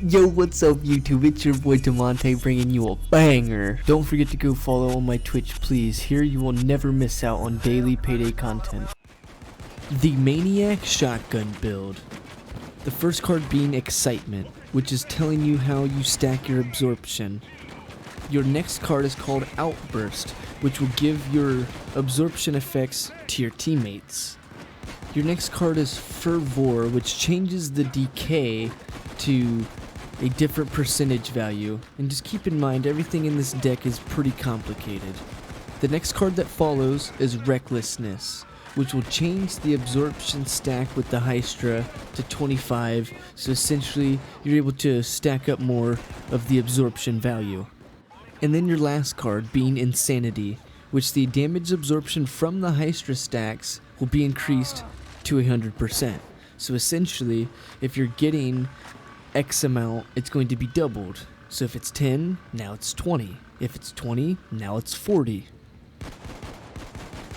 Yo, what's up YouTube? It's your boy Damontae bringing you a banger. Don't forget to go follow on my Twitch, please. Here you will never miss out on daily Payday content. The Maniac Shotgun build. The first card being Excitement, which is telling you how you stack your absorption. Your next card is called Outburst, which will give your absorption effects to your teammates. Your next card is Fervor, which changes the decay to a different percentage value, and just keep in mind everything in this deck is pretty complicated. The next card that follows is Recklessness, which will change the absorption stack with the Hystra to 25, so essentially you're able to stack up more of the absorption value. And then your last card being Insanity, which the damage absorption from the Hystra stacks will be increased to 100%. So essentially, if you're getting X amount, it's going to be doubled. So if it's 10, now it's 20. If it's 20, now it's 40.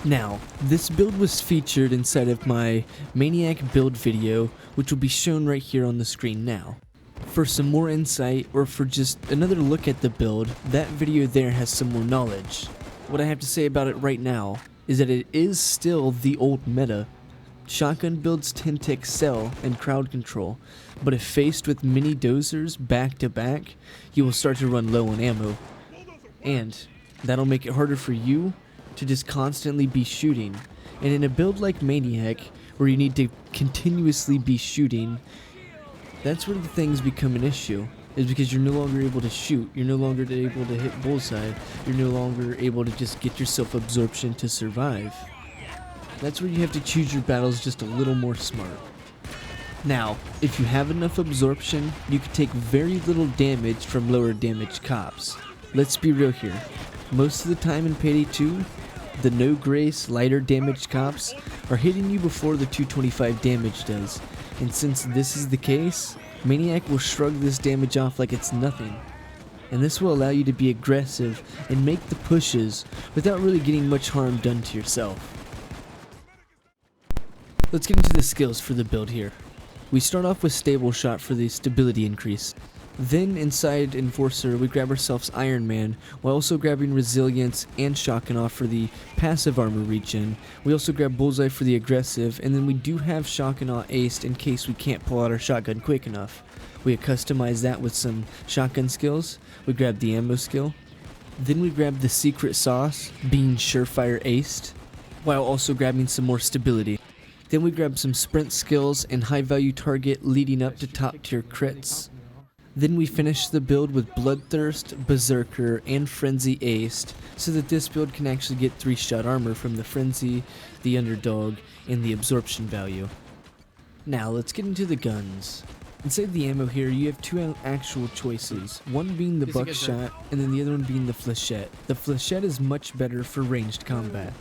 Now, this build was featured inside of my Maniac build video, which will be shown right here on the screen now. For some more insight, or for just another look at the build, that video there has some more knowledge. What I have to say about it right now is that it is still the old meta. Shotgun builds tend to excel in crowd control, but if faced with mini dozers back to back, you will start to run low on ammo. And that'll make it harder for you to just constantly be shooting. And in a build like Maniac, where you need to continuously be shooting, that's where the things become an issue, is because you're no longer able to shoot, you're no longer able to hit bullseye, you're no longer able to just get yourself absorption to survive. That's where you have to choose your battles just a little more smart. Now, if you have enough absorption, you can take very little damage from lower damage cops. Let's be real here. Most of the time in Payday 2, the no grace, lighter damage cops are hitting you before the 225 damage does. And since this is the case, Maniac will shrug this damage off like it's nothing. And this will allow you to be aggressive and make the pushes without really getting much harm done to yourself. Let's get into the skills for the build here. We start off with Stable Shot for the stability increase. Then inside Enforcer we grab ourselves Iron Man, while also grabbing Resilience and Shotgun off for the passive armor regen. We also grab Bullseye for the aggressive, and then we do have Shotgun off aced in case we can't pull out our shotgun quick enough. We customize that with some shotgun skills. We grab the ammo skill. Then we grab the Secret Sauce, being Surefire aced, while also grabbing some more stability. Then we grab some sprint skills and high value target leading up to top tier crits. Then we finish the build with Bloodthirst, Berserker, and Frenzy aced, so that this build can actually get 3-shot armor from the Frenzy, the Underdog, and the absorption value. Now let's get into the guns. Inside the ammo here you have two actual choices, one being the Buckshot and then the other one being the Flechette. The Flechette is much better for ranged combat.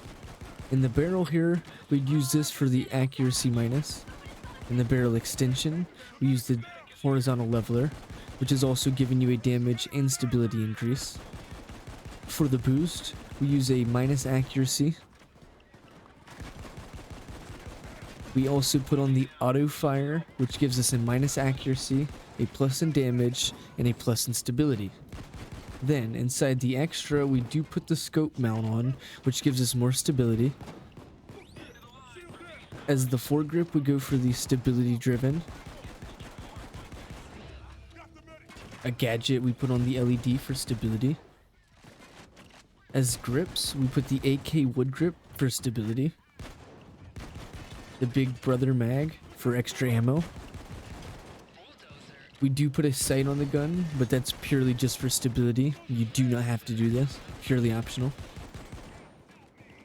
In the barrel here, we'd use this for the accuracy minus. In the barrel extension, we use the horizontal leveler, which is also giving you a damage and stability increase. For the boost, we use a minus accuracy. We also put on the auto fire, which gives us a minus accuracy, a plus in damage, and a plus in stability. Then, inside the extra, we do put the scope mount on, which gives us more stability. As the foregrip, we go for the stability driven. A gadget, we put on the LED for stability. As grips, we put the AK wood grip for stability. The Big Brother mag for extra ammo. We do put a sight on the gun, but that's purely just for stability. You do not have to do this, purely optional.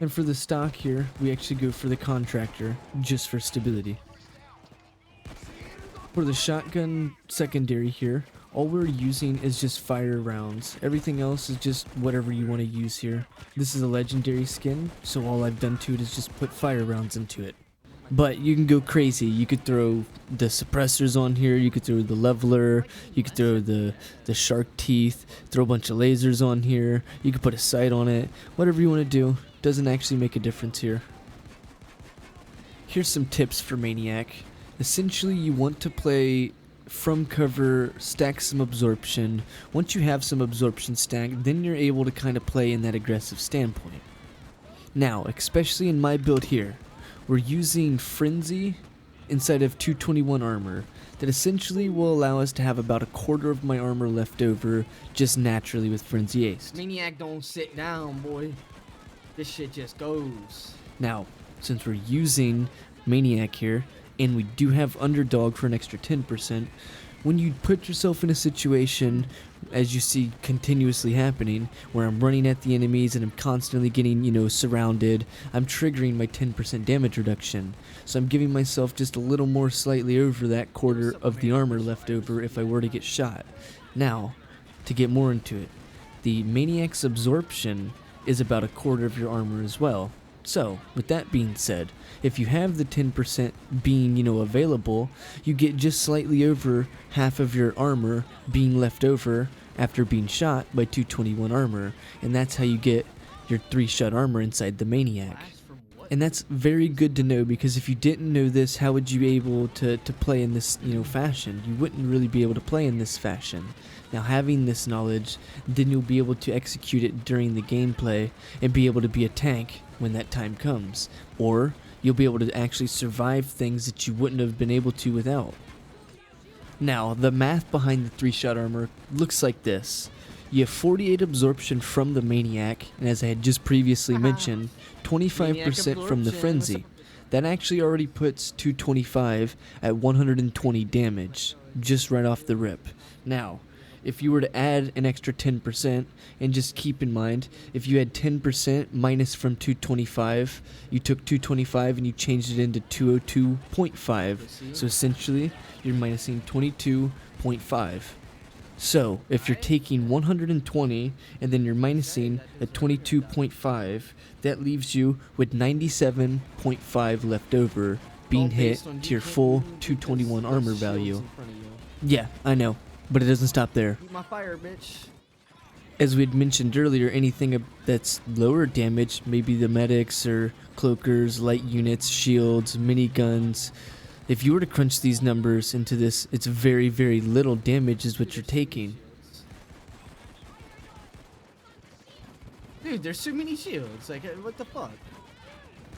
And for the stock here, we actually go for the Contractor, just for stability. For the shotgun secondary here, all we're using is just fire rounds. Everything else is just whatever you want to use here. This is a legendary skin, so all I've done to it is just put fire rounds into it. But you can go crazy. You could throw the suppressors on here, you could throw the leveler, you could throw the shark teeth, throw a bunch of lasers on here, you could put a sight on it. Whatever you want to do, doesn't actually make a difference here. Here's some tips for Maniac. Essentially, you want to play from cover, stack some absorption. Once you have some absorption stacked, then you're able to kind of play in that aggressive standpoint. Now, especially in my build here, we're using Frenzy inside of 221 armor. That essentially will allow us to have about a quarter of my armor left over just naturally with Frenzy Ace. Maniac don't sit down, boy. This shit just goes. Now, since we're using Maniac here, and we do have Underdog for an extra 10%, when you put yourself in a situation, as you see continuously happening, where I'm running at the enemies and I'm constantly getting, surrounded, I'm triggering my 10% damage reduction. So I'm giving myself just a little more slightly over that quarter of the armor left over if I were to get shot. Now, to get more into it, the Maniac's absorption is about a quarter of your armor as well. So, with that being said, if you have the 10% being, available, you get just slightly over half of your armor being left over after being shot by 221 armor, and that's how you get your 3-shot armor inside the Maniac. And that's very good to know, because if you didn't know this, how would you be able to play in this, fashion? You wouldn't really be able to play in this fashion. Now, having this knowledge, then you'll be able to execute it during the gameplay and be able to be a tank when that time comes. Or you'll be able to actually survive things that you wouldn't have been able to without. Now, the math behind the 3-shot armor looks like this. You have 48 absorption from the Maniac, and as I had just previously mentioned, 25% from the Frenzy. That actually already puts 225 at 120 damage, just right off the rip. Now, if you were to add an extra 10%, and just keep in mind, if you had 10% minus from 225, you took 225 and you changed it into 202.5, so essentially, you're minusing 22.5. So, if you're taking 120 and then you're minusing a 22.5, that leaves you with 97.5 left over, being hit to your full 221 armor value. Yeah, I know, but it doesn't stop there. Eat my fire, bitch. As we had mentioned earlier, anything that's lower damage, maybe the medics or cloakers, light units, shields, miniguns. If you were to crunch these numbers into this, it's very, very little damage is what you're taking. Dude, there's so many shields. Like, what the fuck?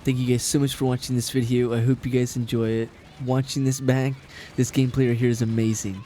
Thank you guys so much for watching this video. I hope you guys enjoy it. Watching this back, this gameplay right here is amazing.